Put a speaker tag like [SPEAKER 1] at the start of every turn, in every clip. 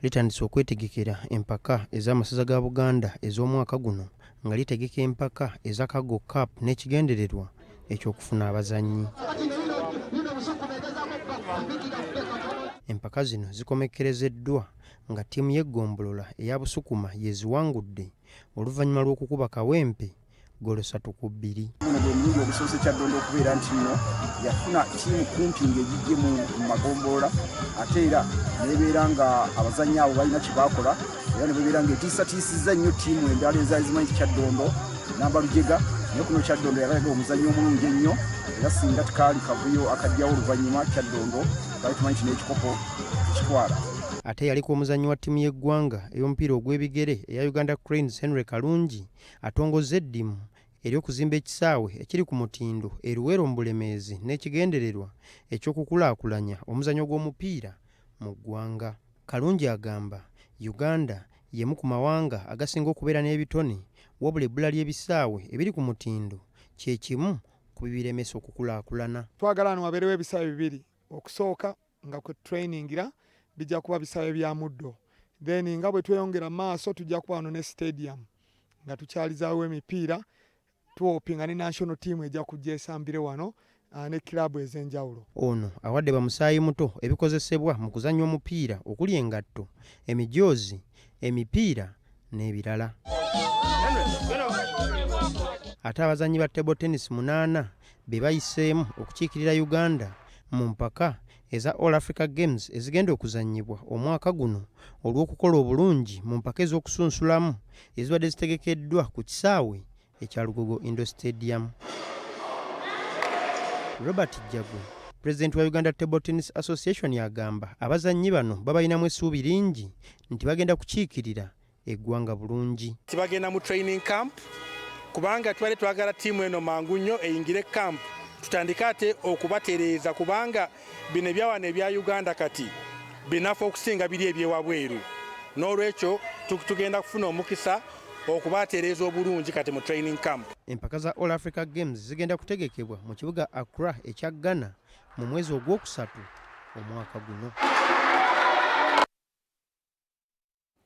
[SPEAKER 1] litandise okwetegekera empaka ez'amasaza ga Buganda ez'omwaka guno nga litegeka empaka eza Cargo Cup n'ekigendererwa eky'okufuna abazannyi. Empaka zino zikomekkerezeddwa nga ttiimu y'eggombolola eya Busukuma yeziwangudde oluvannyuma lw'okukuba kawempe golo 3-2.
[SPEAKER 2] Omulundi ogusoose Kyaddondo okubeera nti nno yafuna ttiimu kumpi ng'egijje mu magombolola ate era nebeera nga abazannyi abo balina kye baakola era ne bebeera ng'etiisatiisizza nnyo ttiimu endala ezaali zimanyi Kyaddondo Nambalujega naye kuno Kyaddondo yalaga omuzannyo omulungi ennyo era singa tikaali kavuyo akajjawo oluvannyuma Kyaddondo baali tumanyi nti n'ekikopo ekitwala.
[SPEAKER 1] Ate yaliko omuzannyi wa ttiimu y'eggwanga ey'omupiira ogw'ebigere eya Uganda Cranes Henry Kalungi atongozza eddimu ery'okuzimba ekisaawe ekiri ku mutindo eruwero mu Bulemeezi n'ekigendererwa eky'okukulaakulanya omuzannyo gw'omupiira mu ggwanga. Kalungi agamba Uganda y'emu ku mawanga agasinga okubeera n'ebitone wabula ebbula ly'ebisaawe ebiri ku mutindo kye kimu ku bibiremesa okukulaakulana.
[SPEAKER 3] Twagala wano wabeerewo ebisaawe bibiri, okusooka nga kwe trainingira bijja kuba bisaawe bya muddo, then nga bwe tweyongera maaso tujja kuba wano ne stadium nga tukyalizaawo emipiira tuwopinga ne national team ejja kujja esambire wano ne kilabu ez'enjawulo.
[SPEAKER 1] Ono awadde bamusaayi muto ebikozesebwa mu kuzannya omupiira okuli engatto, emijoozi, emipiira n'ebirala. Ate abazannyi ba table tennis 8 be bayiseemu okukiikirira Uganda mu mpaka eza All Africa Games ezigenda okuzannyibwa omwaka guno olw'okukola obulungi mu mpaka ez'okusunsulamu ezibadde zitegekeddwa ku kisaawe ekya Lugogo Indoor Stadium. Robert Jagu, President wa Uganda Table Tennis Association, yagamba abazannyi bano babalinamu essuubi lingi nti bagenda kukiikirira eggwanga bulungi.
[SPEAKER 4] Tibagenda mu training camp kubanga twali twagala ttiimu eno mangu nnyo eyingire camp tutandika ate okubatereeza kubanga bino ebyawana ebya Uganda kati binafu okusinga biri ebyewabweru. N'olwekyo tugenda kufuna omukisa okubatereeza obulungi kati mu training camp.
[SPEAKER 1] Empaka za All Africa Games zigenda kutegekebwa mu kibuga Accra ekya Ghana mu mwezi ogwokusatu omwaka guno.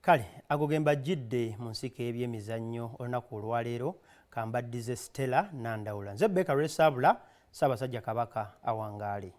[SPEAKER 1] Kale agogemba jidde mu nsiko y'ebyemizannyo olunaku olwaleero kambaddize Stella Nandawula. Nze Beka Resabula, Ssaabasajja Kabaka awangaale.